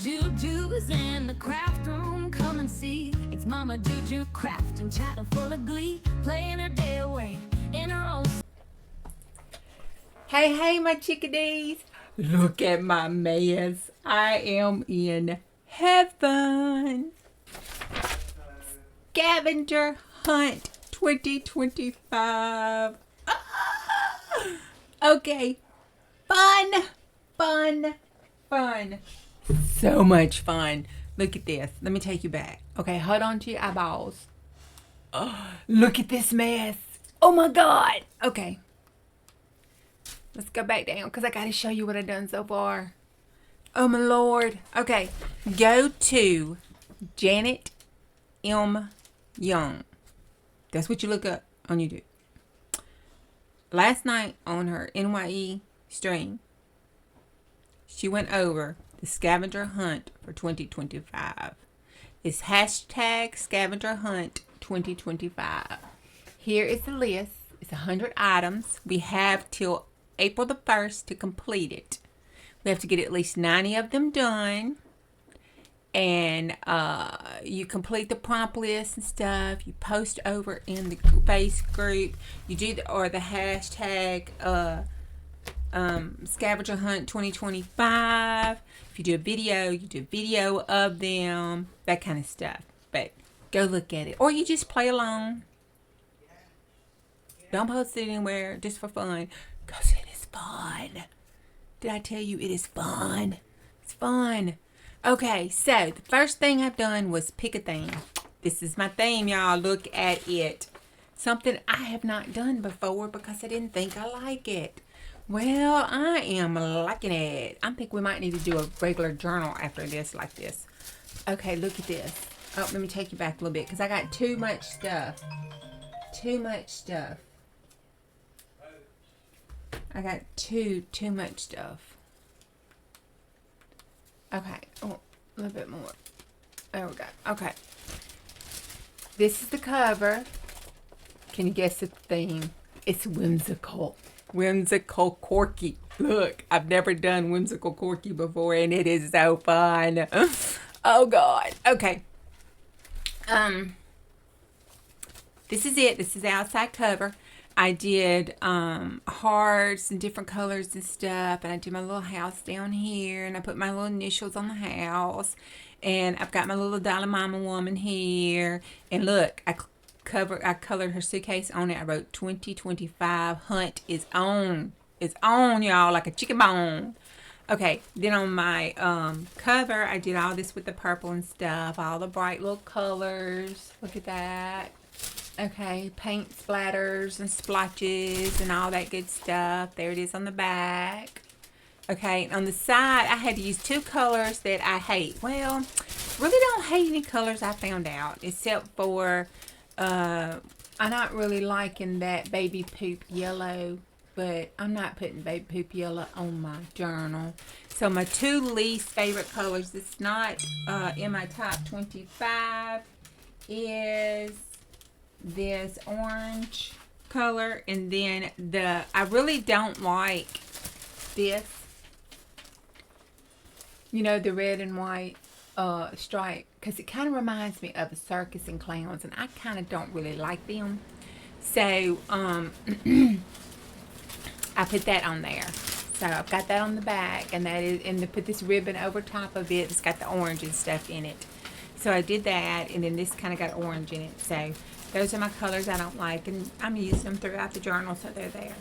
Juju's in the craft room, come and see. It's Momma Juju crafting, chatter full of glee, playing her day away in her own. Hey, hey, my chickadees. Look at my mess. I am in heaven. Scavenger Hunt 2025. Okay. Fun. So much fun. Look at this. Let me take you back. Okay, hold on to your eyeballs. Look at this mess. Oh my God. Okay. Let's go back down because I got to show you what I've done so far. Oh my Lord. Okay. Go to Janet M. Young. That's what you look up on YouTube. Last night on her NYE stream, she went over the Scavenger Hunt for 2025. It's hashtag Scavenger Hunt 2025. Here is the list. It's 100 items. We have till April the 1st to complete it. We have to get at least 90 of them done. And you complete the prompt list and stuff. You post over in the face group. You do the hashtag Scavenger Hunt 2025. If you do a video, you do a video of them. That kind of stuff. But go look at it. Or you just play along. Don't post it anywhere. Just for fun. Because it is fun. Did I tell you it is fun? It's fun. Okay, so the first thing I've done was pick a theme. This is my theme, y'all. Look at it. Something I have not done before because I didn't think I like it. Well, I am liking it. I think we might need to do a regular journal after this like this. Okay, look at this. Oh, let me take you back a little bit because I got too much stuff. I got too much stuff. Okay. Oh, a little bit more. There we go. Okay. This is the cover. Can you guess the theme? It's whimsical. Whimsical quirky. Look, I've never done whimsical quirky before and it is so fun. Oh God. Okay. This is it. This is the outside cover. I did hearts and different colors and stuff, and I did my little house down here, and I put my little initials on the house, and I've got my little dollar mama woman here, and look, I colored her suitcase on it. I wrote 2025 Hunt is on. It's on, y'all, like a chicken bone. Okay, then on my cover, I did all this with the purple and stuff, all the bright little colors. Look at that. Okay, paint splatters and splotches and all that good stuff. There it is on the back. Okay, on the side, I had to use two colors that I hate. Well, really don't hate any colors I found out, except for, I'm not really liking that baby poop yellow, but I'm not putting baby poop yellow on my journal. So my two least favorite colors, it's not in my top 25, is this orange color, and then I really don't like this, you know, the red and white stripe, because it kind of reminds me of a circus and clowns, and I kind of don't really like them. So I put that on there. So I've got that on the back, and that is, and to put this ribbon over top of it. It's got the orange and stuff in it. So I did that, and then this kind of got orange in it. So those are my colors I don't like, and I'm using them throughout the journal, so they're there.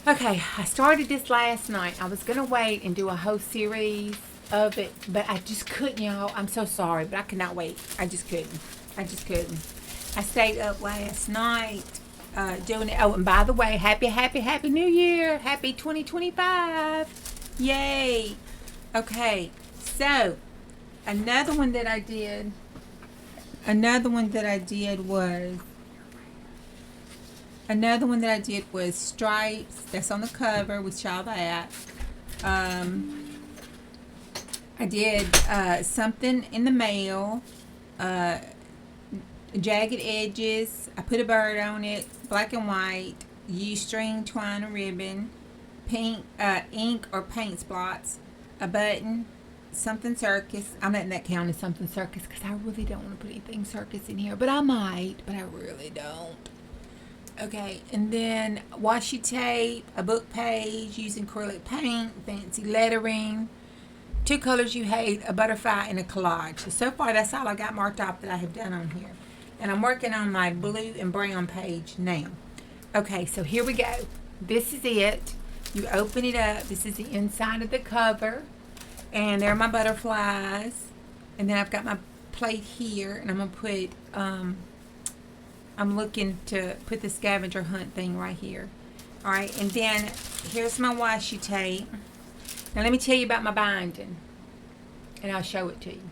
Okay, I started this last night. I was going to wait and do a whole series of it, but I just couldn't, y'all. I'm so sorry, but I could not wait. I just couldn't. I stayed up last night doing it. Oh, and by the way, happy New Year. Happy 2025. Yay. Okay, so another one that I did was stripes. That's on the cover. We saw that. I did something in the mail. Jagged edges. I put a bird on it. Black and white. Used string, twine, and ribbon. Pink ink or paint spots. A button. something circus. I'm letting that count as something circus because I really don't want to put anything circus in here, but I might, but I really don't. Okay, and then washi tape, a book page, using acrylic paint, fancy lettering, 2 colors you hate, a butterfly, and a collage. So far, that's all I got marked off that I have done on here. And I'm working on my blue and brown page now. Okay, so here we go. This is it. You open it up. This is the inside of the cover. And there are my butterflies. And then I've got my plate here. And I'm going to put, I'm looking to put the Scavenger Hunt thing right here. Alright, and then here's my washi tape. Now let me tell you about my binding. And I'll show it to you.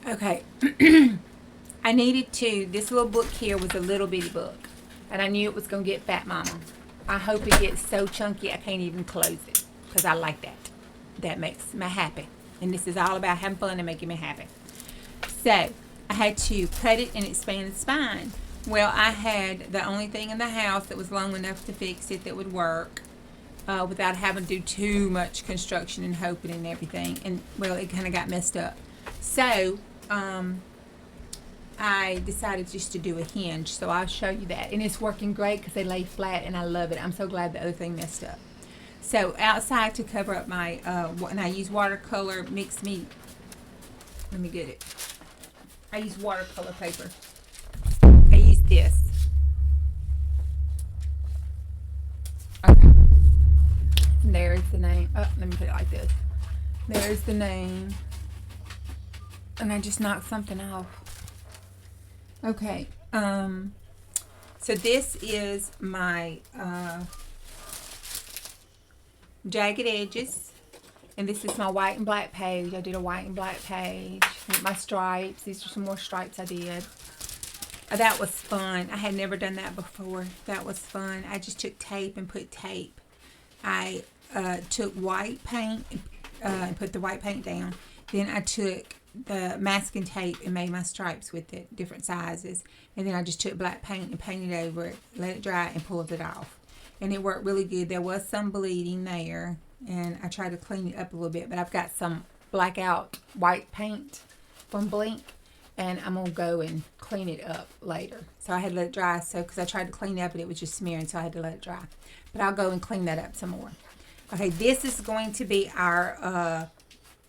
Okay. I needed to, this little book here was a little bitty book. And I knew it was going to get fat, Mama. I hope it gets so chunky I can't even close it. Because I like that. That makes me happy. And this is all about having fun and making me happy. So, I had to cut it and expand the spine. Well, I had the only thing in the house that was long enough to fix it that would work. Without having to do too much construction and hoping and everything. And, well, it kind of got messed up. So, I decided just to do a hinge, so I'll show you that. And it's working great because they lay flat, and I love it. I'm so glad the other thing messed up. So outside to cover up my, and I use watercolor mixed meat. Let me get it. I use watercolor paper. I use this. Okay. And there's the name. Oh, let me put it like this. There's the name. And I just knocked something off. Okay, so this is my jagged edges, and this is my white and black page. I did a white and black page with my stripes. These are some more stripes I did. That was fun. I had never done that before. That was fun. I just took tape and put tape. I took white paint and put the white paint down. Then I took the masking tape and made my stripes with it, different sizes. And then I just took black paint and painted over it, let it dry, and pulled it off. And it worked really good. There was some bleeding there, and I tried to clean it up a little bit, but I've got some blackout white paint from Blink, and I'm going to go and clean it up later. So I had to let it dry, so because I tried to clean it up and it was just smearing, so I had to let it dry. But I'll go and clean that up some more. Okay, this is going to be our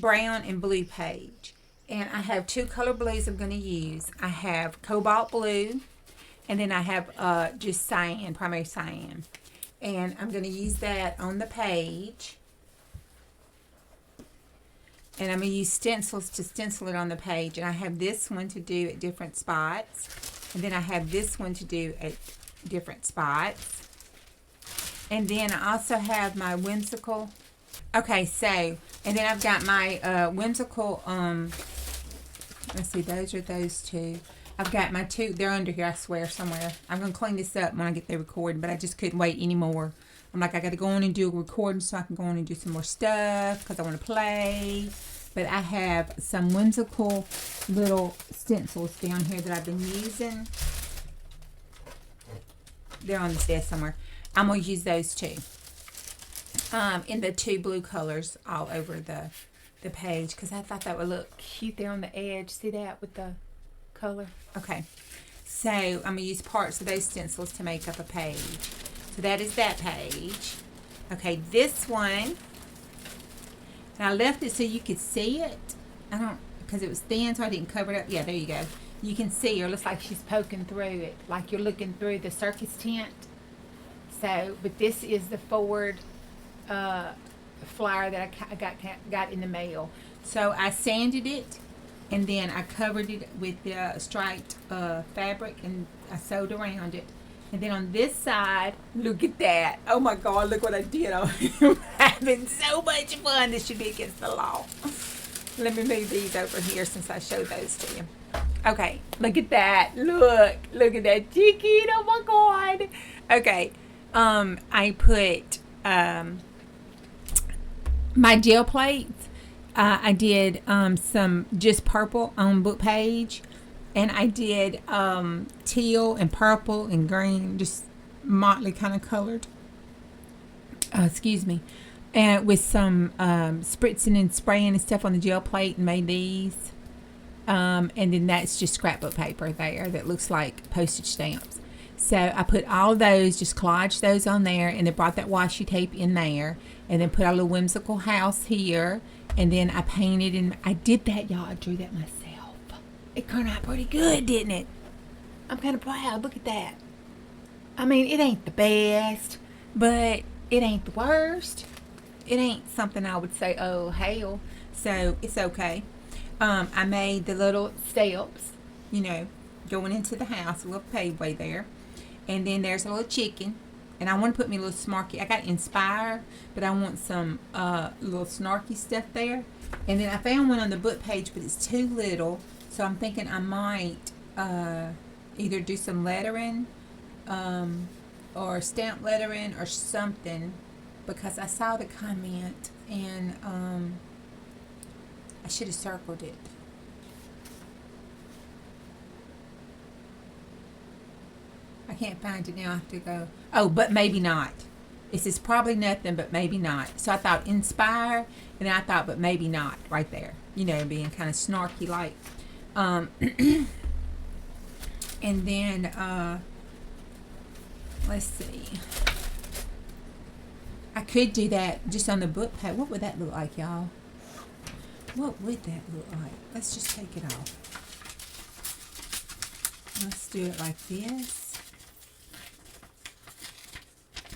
brown and blue page. And I have 2 color blues I'm going to use. I have cobalt blue, and then I have just cyan, primary cyan. And I'm going to use that on the page. And I'm going to use stencils to stencil it on the page. And I have this one to do at different spots. And then I have this one to do at different spots. And then I also have my whimsical. Okay, so, and then I've got my whimsical, let's see, those are those 2. I've got my 2, they're under here, I swear, somewhere. I'm going to clean this up when I get the recording, but I just couldn't wait anymore. I'm like, I got to go on and do a recording so I can go on and do some more stuff because I want to play. But I have some whimsical little stencils down here that I've been using. They're on this desk somewhere. I'm going to use those too. In the 2 blue colors all over the page because I thought that would look cute there on the edge. See that with the color? Okay. So I'm going to use parts of those stencils to make up a page. So that is that page. Okay, this one. And I left it so you could see it. I don't, because it was thin so I didn't cover it up. Yeah, there you go. You can see her. Looks like she's poking through it. Like you're looking through the circus tent. So, but this is the forward flyer that I got in the mail. So I sanded it, and then I covered it with the striped fabric, and I sewed around it. And then on this side, look at that. Oh my God, look what I did. I'm having so much fun. This should be against the law. Let me move these over here since I showed those to you. Okay, look at that. Look at that chicken. Oh my God. Okay, I put my gel plates. I did some just purple on book page. And I did teal and purple and green, just motley kind of colored. Excuse me. and with some spritzing and spraying and stuff on the gel plate and made these. And then that's just scrapbook paper there that looks like postage stamps. So I put all those, just collaged those on there, and then brought that washi tape in there, and then put our little whimsical house here, and then I painted, and I did that, y'all. I drew that myself. It turned out pretty good, didn't it? I'm kind of proud. Look at that. I mean, it ain't the best, but it ain't the worst. It ain't something I would say, oh, hell. So it's okay. I made the little steps, you know, going into the house, a little paveway there. And then there's a little chicken. And I want to put me a little smarky. I got Inspire, but I want some little snarky stuff there. And then I found one on the book page, but it's too little. So I'm thinking I might either do some lettering or stamp lettering or something, because I saw the comment and I should have circled it. I can't find it now. I have to go. Oh, but maybe not. This is probably nothing, but maybe not. So I thought Inspire, and then I thought, but maybe not, right there. You know, being kind of snarky like. And then, let's see. I could do that just on the book page. What would that look like, y'all? What would that look like? Let's just take it off. Let's do it like this.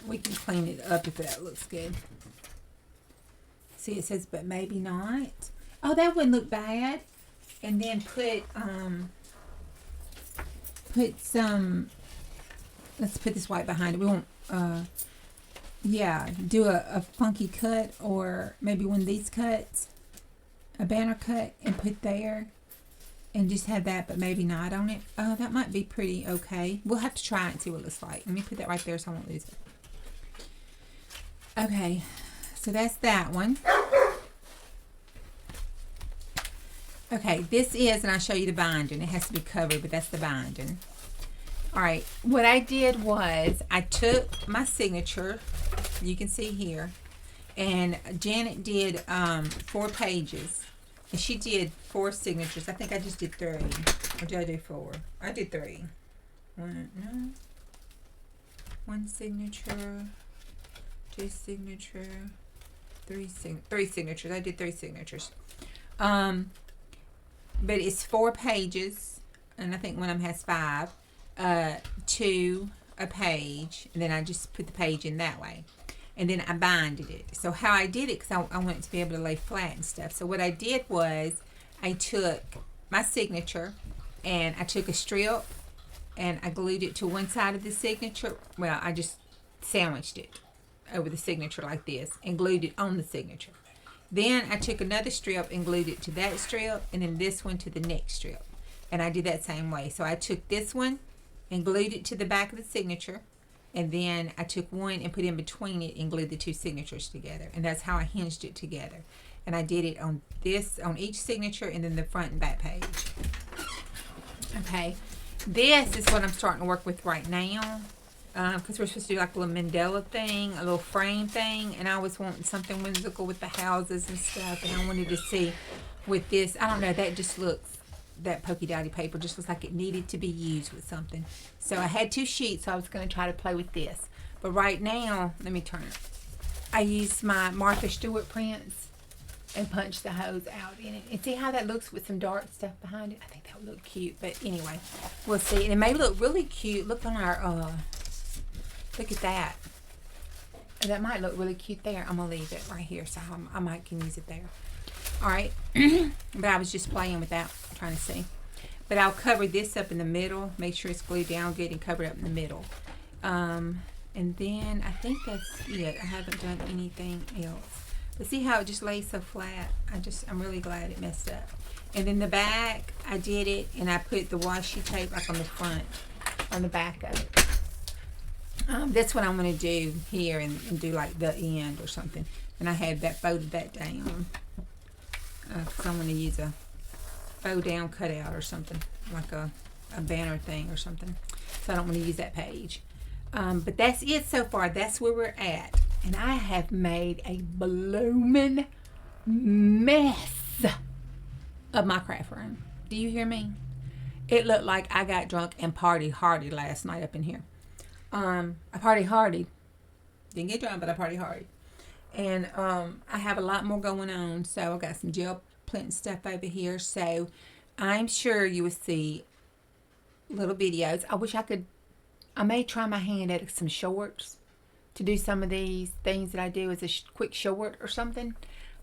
We can clean it up if that looks good. See, it says, but maybe not. Oh, that wouldn't look bad. And then put some, let's put this white behind it. We won't, yeah, do a funky cut, or maybe one of these cuts, a banner cut, and put there. And just have that, but maybe not on it. Oh, that might be pretty okay. We'll have to try it and see what it looks like. Let me put that right there so I won't lose it. Okay, so that's that one. Okay, this is, and I'll show you the binding. It has to be covered, but that's the binding. All right, what I did was I took my signature, you can see here, and Janet did 4 pages. And she did 4 signatures. I think I just did 3. Or did I do 4? I did 3. One signature, 2 signature, 3 signatures. I did 3 signatures. But it's 4 pages, and I think one of them has 5 to a page, and then I just put the page in that way. And then I binded it. So how I did it, because I wanted to be able to lay flat and stuff. So what I did was I took my signature and I took a strip and I glued it to one side of the signature. Well, I just sandwiched it over the signature like this and glued it on the signature. Then I took another strip and glued it to that strip, and then this one to the next strip. And I did that same way. So I took this one and glued it to the back of the signature. And then I took one and put in between it and glued the 2 signatures together. And that's how I hinged it together. And I did it on this, on each signature, and then the front and back page. Okay. This is what I'm starting to work with right now. Because we're supposed to do like a little Mandela thing, a little frame thing. And I was wanting something whimsical with the houses and stuff. And I wanted to see with this, I don't know, that just looks, that Pokey Dotty paper just looks like it needed to be used with something. So I had 2 sheets, so I was going to try to play with this. But right now, let me turn it. I used my Martha Stewart prints and punched the holes out in it. And see how that looks with some dark stuff behind it? I think that would look cute. But anyway, we'll see. And it may look really cute. Look on our, look at that. And that might look really cute there. I'm going to leave it right here, so I might can use it there. All right. But I was just playing with that, trying to see. But I'll cover this up in the middle, make sure it's glued down good, and cover it up in the middle. And then I think that's it. I haven't done anything else. But see how it just lays so flat? I'm really glad it messed up. And then the back, I did it, and I put the washi tape like on the front, on the back of it. That's what I'm going to do here and do like the end or something. And I had that folded that down. Because I'm going to use a faux down cutout or something, like a banner thing or something. So I don't want to use that page. But that's it so far. That's where we're at. And I have made a blooming mess of my craft room. Do you hear me? It looked like I got drunk and party hardy last night up in here. I party hardy. Didn't get drunk, but I party hardy. And I have a lot more going on. So I got some gel plant stuff over here. So I'm sure you will see little videos. I wish I could. I may try my hand at some shorts to do some of these things that I do as a quick short or something.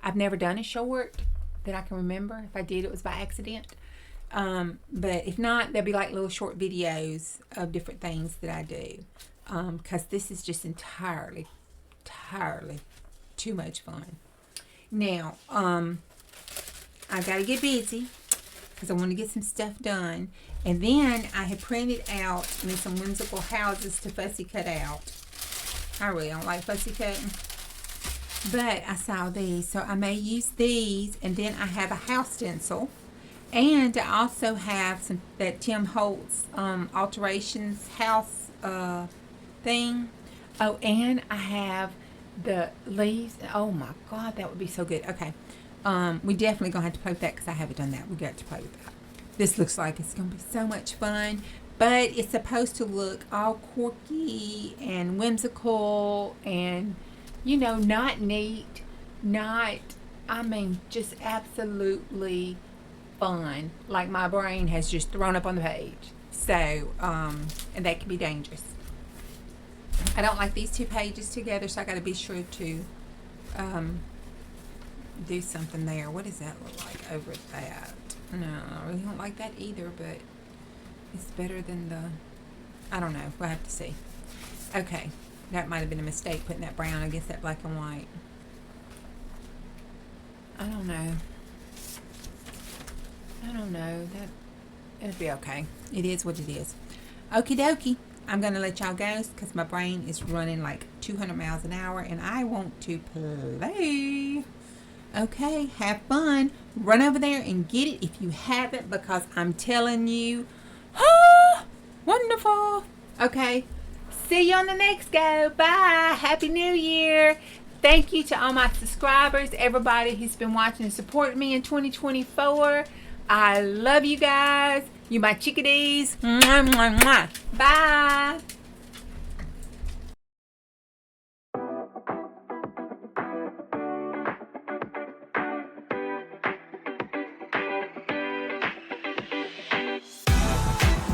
I've never done a short that I can remember. If I did, it was by accident. But if not, there'll be like little short videos of different things that I do. Because this is just entirely too much fun. Now, I got to get busy because I want to get some stuff done. And then I had printed out some whimsical houses to fussy cut out. I really don't like fussy cutting, but I saw these, so I may use these. And then I have a house stencil, and I also have some that Tim Holtz alterations house thing. Oh, and I have the leaves. Oh my God, that would be so good. Okay, we definitely gonna have to play with that because I haven't done that. We got to play with that. This looks like it's gonna be so much fun. But it's supposed to look all quirky and whimsical and, not neat. Just absolutely fun. Like my brain has just thrown up on the page. So, and that can be dangerous. I don't like these two pages together, so I got to be sure to do something there. What does that look like over that? No, I really don't like that either, but it's better than the, I don't know. We'll have to see. Okay. That might have been a mistake putting that brown against that black and white. I don't know. It'll be okay. It is what it is. Okie dokie. I'm going to let y'all go because my brain is running like 200 miles an hour and I want to play. Okay, have fun. Run over there and get it if you haven't, because I'm telling you, wonderful. Okay, see you on the next go. Bye. Happy New Year. Thank you to all my subscribers, everybody who's been watching and supporting me in 2024. I love you guys. You my chickadees. Mwah, mwah, mwah. Bye.